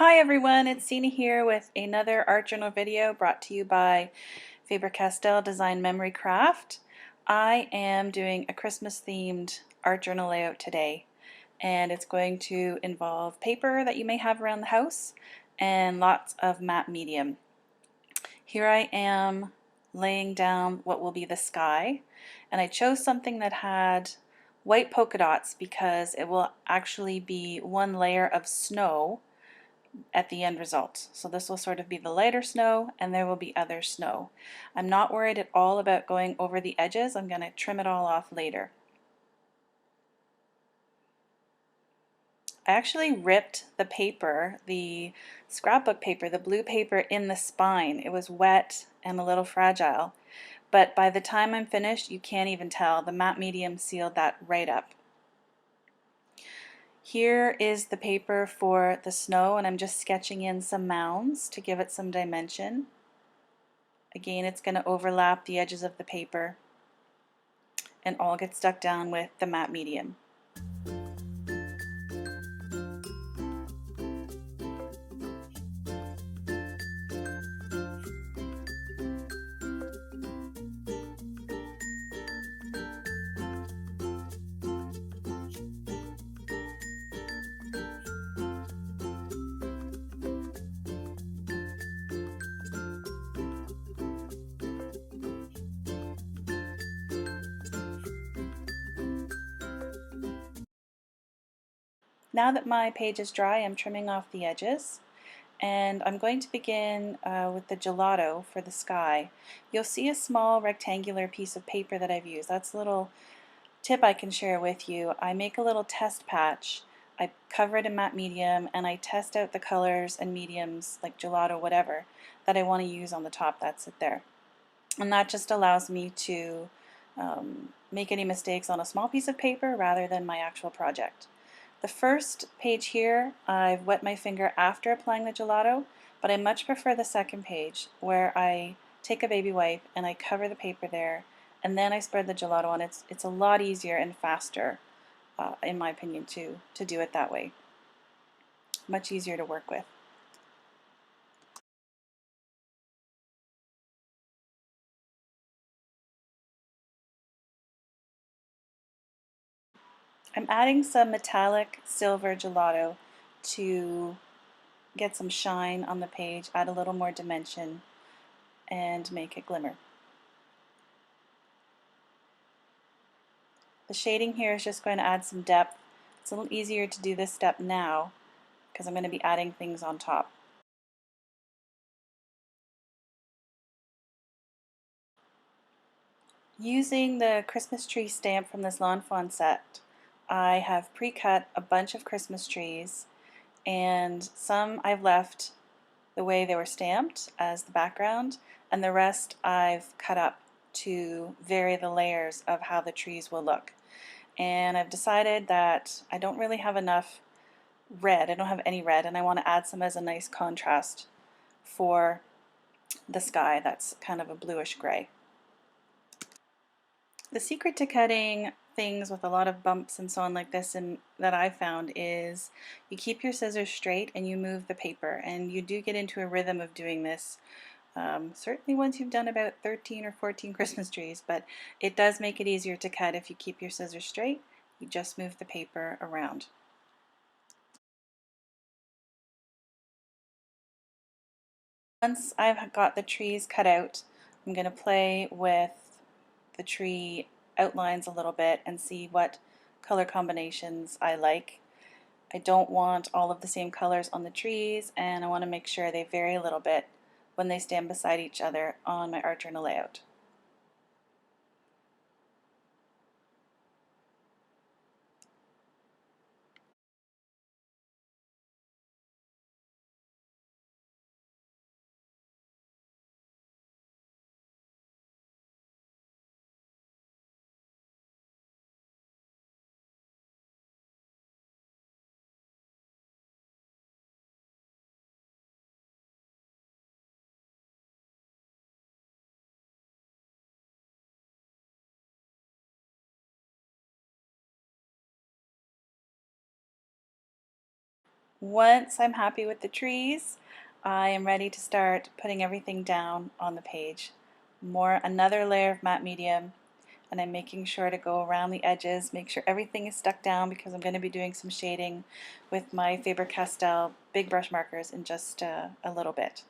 Hi everyone, it's Sina here with another art journal video brought to you by Faber-Castell Design Memory Craft. I am doing a Christmas themed art journal layout today, and it's going to involve paper that you may have around the house and lots of matte medium. Here I am laying down what will be the sky, and I chose something that had white polka dots because it will actually be one layer of snow at the end result. So this will sort of be the lighter snow, and there will be other snow. I'm not worried at all about going over the edges. I'm going to trim it all off later. I actually ripped the paper, the scrapbook paper, the blue paper in the spine. It was wet and a little fragile, but by the time I'm finished, you can't even tell. The matte medium sealed that right up. Here is the paper for the snow, and I'm just sketching in some mounds to give it some dimension. Again, it's going to overlap the edges of the paper and all get stuck down with the matte medium. Now that my page is dry, I'm trimming off the edges, and I'm going to begin with the gelato for the sky. You'll see a small rectangular piece of paper that I've used. That's a little tip I can share with you. I make a little test patch. I cover it in matte medium, and I test out the colors and mediums, like gelato, whatever, that I want to use on the top. That's it there. And that just allows me to make any mistakes on a small piece of paper rather than my actual project. The first page here, I've wet my finger after applying the gelato, but I much prefer the second page where I take a baby wipe and I cover the paper there, and then I spread the gelato on. It's a lot easier and faster, in my opinion, to do it that way. Much easier to work with. I'm adding some metallic silver gelato to get some shine on the page, add a little more dimension, and make it glimmer. The shading here is just going to add some depth. It's a little easier to do this step now because I'm going to be adding things on top. Using the Christmas tree stamp from this Lawn Fawn set, I have pre-cut a bunch of Christmas trees, and some I've left the way they were stamped as the background, and the rest I've cut up to vary the layers of how the trees will look. And I've decided that I don't really have enough red, I don't have any red, and I want to add some as a nice contrast for the sky that's kind of a bluish gray. The secret to cutting things with a lot of bumps and so on like this, and that I found, is you keep your scissors straight and you move the paper, and you do get into a rhythm of doing this. Certainly once you've done about 13 or 14 Christmas trees, but it does make it easier to cut if you keep your scissors straight. You just move the paper around. Once I've got the trees cut out, I'm going to play with the tree outlines a little bit and see what color combinations I like. I don't want all of the same colors on the trees, and I want to make sure they vary a little bit when they stand beside each other on my art journal layout. Once I'm happy with the trees, I am ready to start putting everything down on the page. Another layer of matte medium, and I'm making sure to go around the edges, make sure everything is stuck down because I'm going to be doing some shading with my Faber-Castell big brush markers in just a little bit.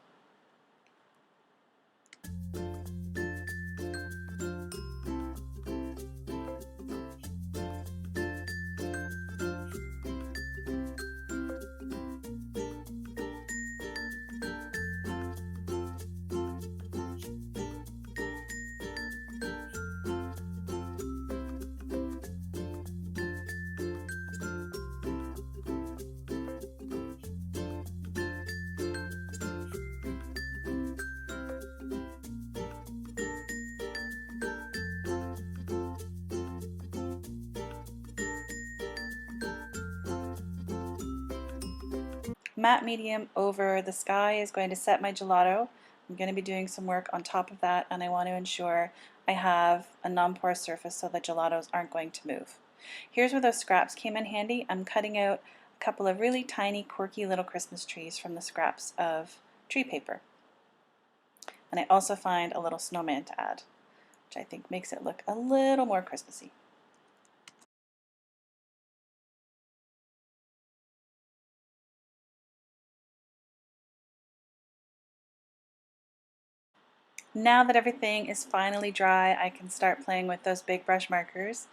Matte medium over the sky is going to set my gelato. I'm going to be doing some work on top of that, and I want to ensure I have a non-porous surface so the gelatos aren't going to move. Here's where those scraps came in handy. I'm cutting out a couple of really tiny quirky little Christmas trees from the scraps of tree paper. And I also find a little snowman to add, which I think makes it look a little more Christmassy. Now that everything is finally dry, I can start playing with those big brush markers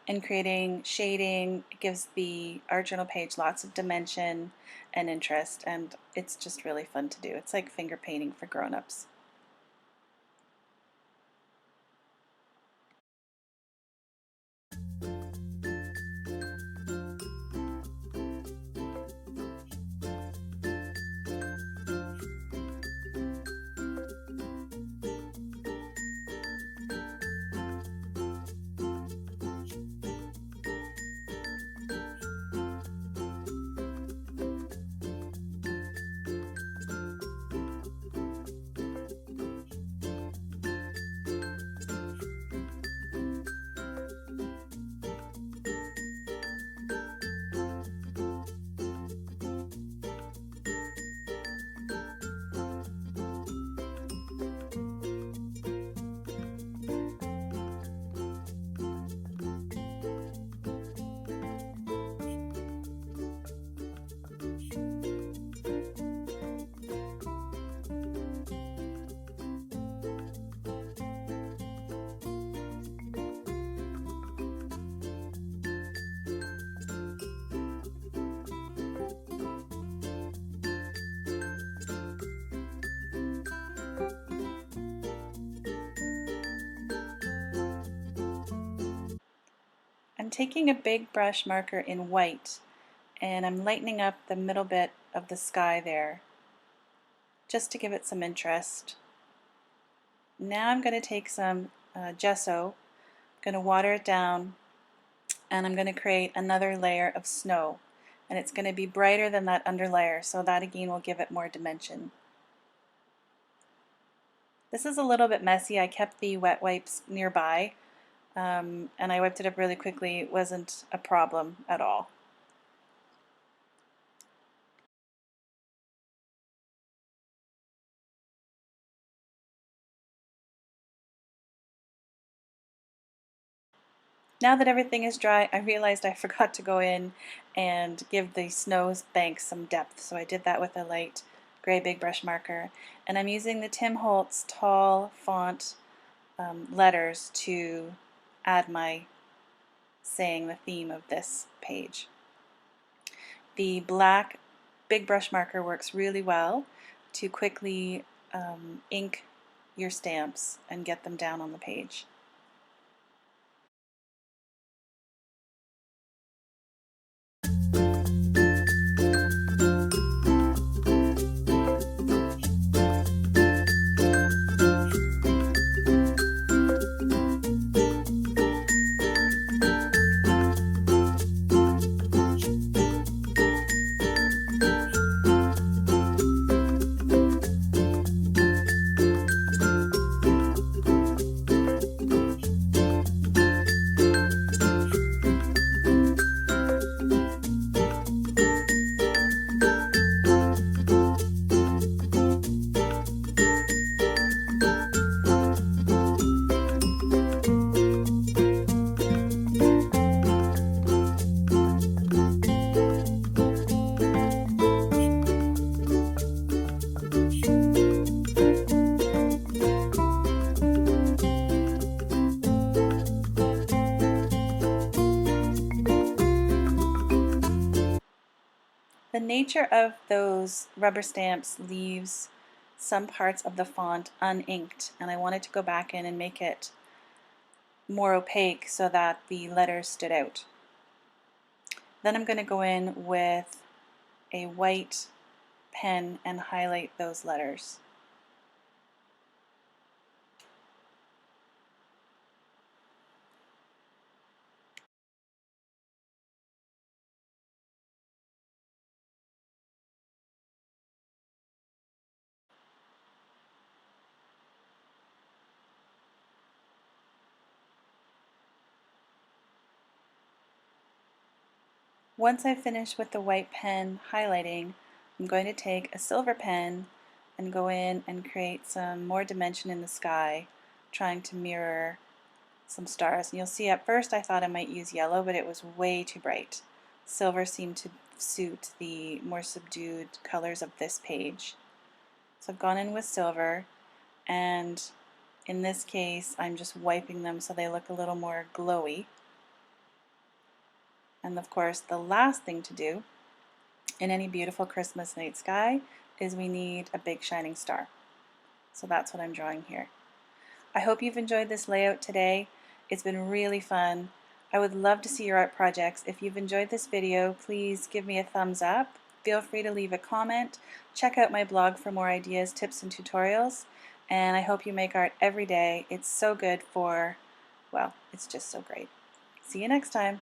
and creating shading. It gives the art journal page lots of dimension and interest, and it's just really fun to do. It's like finger painting for grown-ups. I'm taking a big brush marker in white and I'm lightening up the middle bit of the sky there just to give it some interest. Now I'm going to take some gesso, I'm going to water it down, and I'm going to create another layer of snow, and it's going to be brighter than that under layer, so that again will give it more dimension. This is a little bit messy. I kept the wet wipes nearby, and I wiped it up really quickly. It wasn't a problem at all. Now that everything is dry, I realized I forgot to go in and give the snow banks some depth, so I did that with a light gray big brush marker, and I'm using the Tim Holtz tall font letters to add my saying the theme of this page. The black big brush marker works really well to quickly ink your stamps and get them down on the page. The nature of those rubber stamps leaves some parts of the font uninked, and I wanted to go back in and make it more opaque so that the letters stood out. Then I'm going to go in with a white pen and highlight those letters. Once I finish with the white pen highlighting, I'm going to take a silver pen and go in and create some more dimension in the sky, trying to mirror some stars. And you'll see at first I thought I might use yellow, but it was way too bright. Silver seemed to suit the more subdued colors of this page. So I've gone in with silver, and in this case I'm just wiping them so they look a little more glowy. And of course the last thing to do in any beautiful Christmas night sky is we need a big shining star. So that's what I'm drawing here. I hope you've enjoyed this layout today. It's been really fun. I would love to see your art projects. If you've enjoyed this video, please give me a thumbs up. Feel free to leave a comment. Check out my blog for more ideas, tips, and tutorials. And I hope you make art every day. It's so good for, well, it's just so great. See you next time.